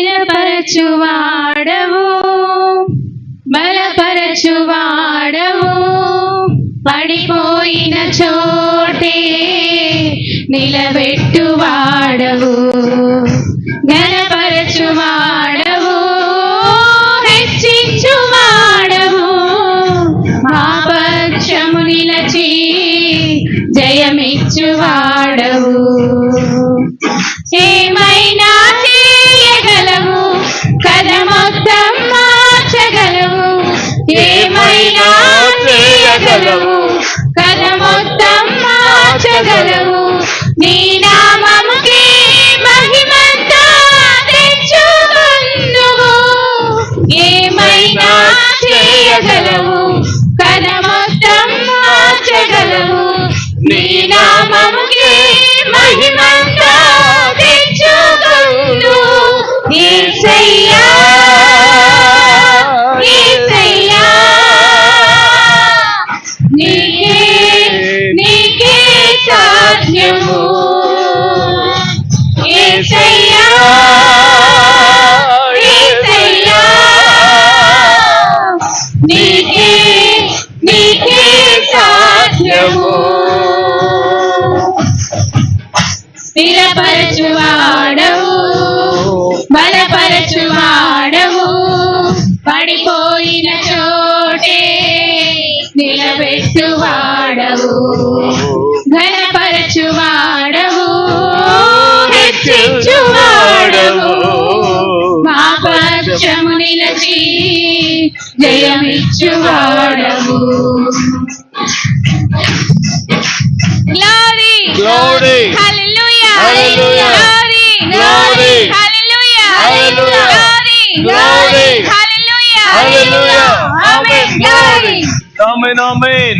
స్థిరపరచువాడవు, బలపరచువాడవు, పడిపోయిన చోటే నిలబెట్టువాడవు, ఘనపరచువాడవు, హెచ్చించువాడవు, మా పక్షము నిలచి జయమిచ్చువాడవు. ఏమైనా చేయగలవు, కథ మొత్తం మార్చగలవు, ఏమైనా చేయగలవు, కథ మొత్తం మార్చగలవు, నీ నామముకే మహిమంతా తెచ్చుకొందువు. ఏమైనా చేయగలవు, కథ మొత్తం మార్చగలవు, నీ నామముకే మహిమంతా తెచ్చుకొందువు. యేసయ్యా యేసయ్యా నీకే నీకే సాధ్యము. యేసయ్యా యేసయ్యా నీకే నీకే సాధ్యము. స్థిరపరచువాడవు, బలపరచువాడవు, పడిపోయిన చోటే నిలబెట్టువాడవు, ఘనపరచువాడవు, హెచ్చించువాడవు, మా పక్షము నిలచి జయమిచ్చువాడవు. Glory, glory, hallelujah, hallelujah, glory, glory, hallelujah, hallelujah, glory, glory, hallelujah, hallelujah, amen, glory. Amen, amen.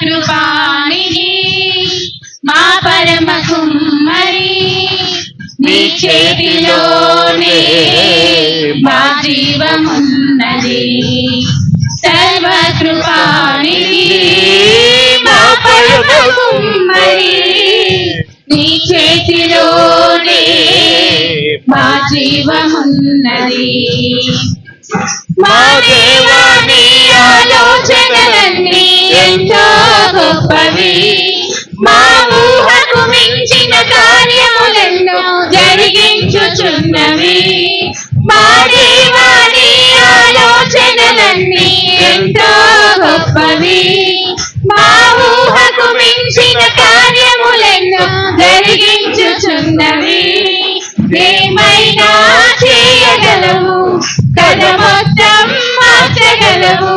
సర్వకృపానిధి మా పరమ కుమ్మరి, నీ చేతిలోనే మా జీవమున్నది. సర్వకృపానిధి మా పరమ కుమ్మరి, నీ చేతిలోనే మా జీవమున్నది. మా దేవా నీ ఆలోచనలన్నీ ఎంతో గొప్పవి, మా ఊహకు మించిన కార్యములెన్నో జరిగించుచున్నవి. మా దేవా నీ ఆలోచనలన్నీ ఎంతో గొప్పవి, మా ఊహకు మించిన కార్యములెన్నో జరిగించుచున్నవి. ఏమైనా చేయగలవు, కథ మొత్తం మార్చగలవు,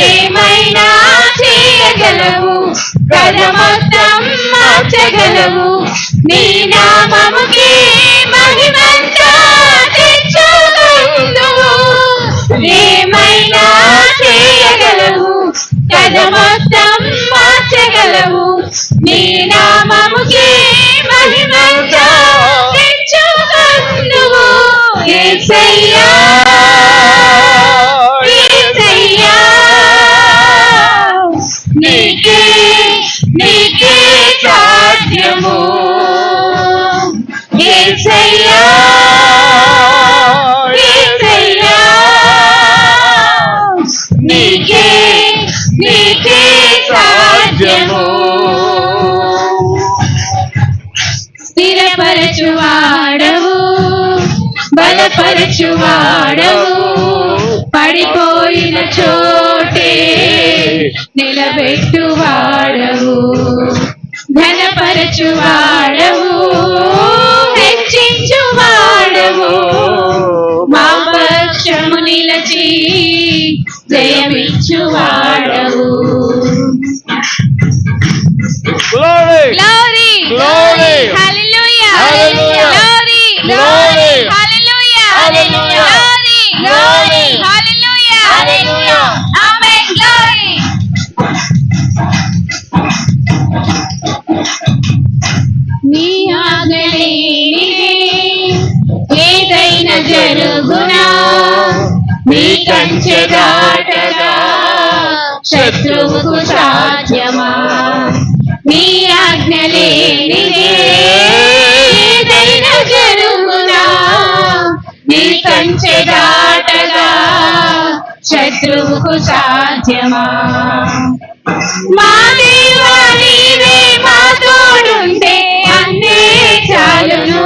ఏమైనా చేయగలవు, కథ మొత్తం మార్చగలవు, నీ నామముకే మహిమంతా తెచ్చుకొందువు. ఏమైనా చేయగలవు, కథ మొత్తం మార్చగలవు, నీ నామముకే మహిమంతా తెచ్చుకొందువు. యేసయ్యా యేసయ్యా నీకే నీకే సాధ్యము. యేసయ్యా యేసయ్యా నీకే నీకే సాధ్యము. స్థిరపరచువాడవు, బలపరచువాడవు, పడిపోయిన చోటే నిలబెట్టువాడవు, ఘనపరచువాడవు, హెచ్చించువాడవు, మా పక్షము నిలచి జయమిచ్చువాడవు. Glory, Glory, glory, hallelujah, hallelujah, glory, glory, hallelujah, hallelujah, glory, glory, hallelujah, hallelujah, amen, glory. నీ ఆజ్ఞలేనిదే ఏదైనా జరుగునా, నీ కంచె దాటగా శత్రువుకు సాధ్యమా. నీ ఆజ్ఞ లేనిదే శత్రువుకు సాధ్యమా? మా దేవా నీవే మా తోడుంటే అన్నే చాలును.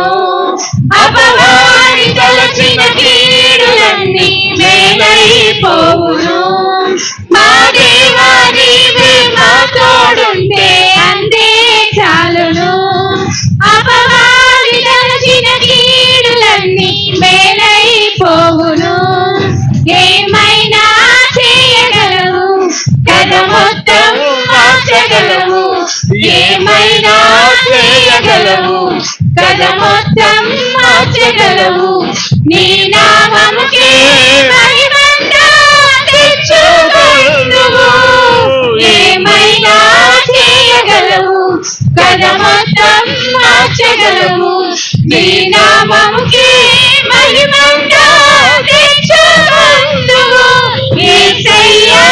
అపవాది తలచిన కీడులన్నీ మేలైపోవును. మా దేవా నీవే మా తోడుంటే అంతే చాలును. అపవాది తలచిన కీడులన్నీ మేలైపోవును. ఏమైనా చేయగలవు, కథ మొత్తం మార్చగలవు. ఏమైనా చేయగలవు, కథ మొత్తం మార్చగలవు. నీ నామముకే మహిమంతా తెచ్చుకొందువు. ఏమైనా చేయగలవు, కథ మొత్తం మార్చగలవు. నీ నామముకే మహిమంతా తెచ్చుకొందువు. యేసయ్యా,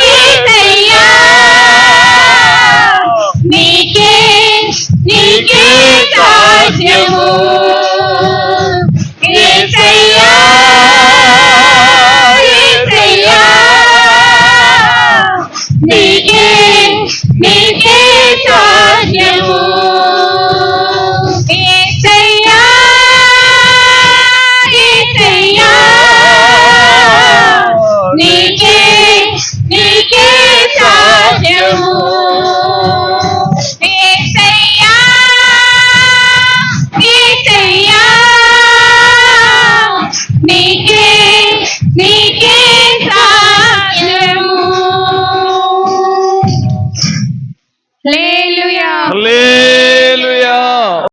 యేసయ్యా, నీకే నీకే సాధ్యము. యేసయ్యా, యేసయ్యా, నీకే నీకే సాధ్యము. యేసయ్యా, యేసయ్యా, నీకే నీకే సాధ్యము. యేసయ్యా, యేసయ్యా, నీకే నీకే సాధ్యము. హల్లెలూయా.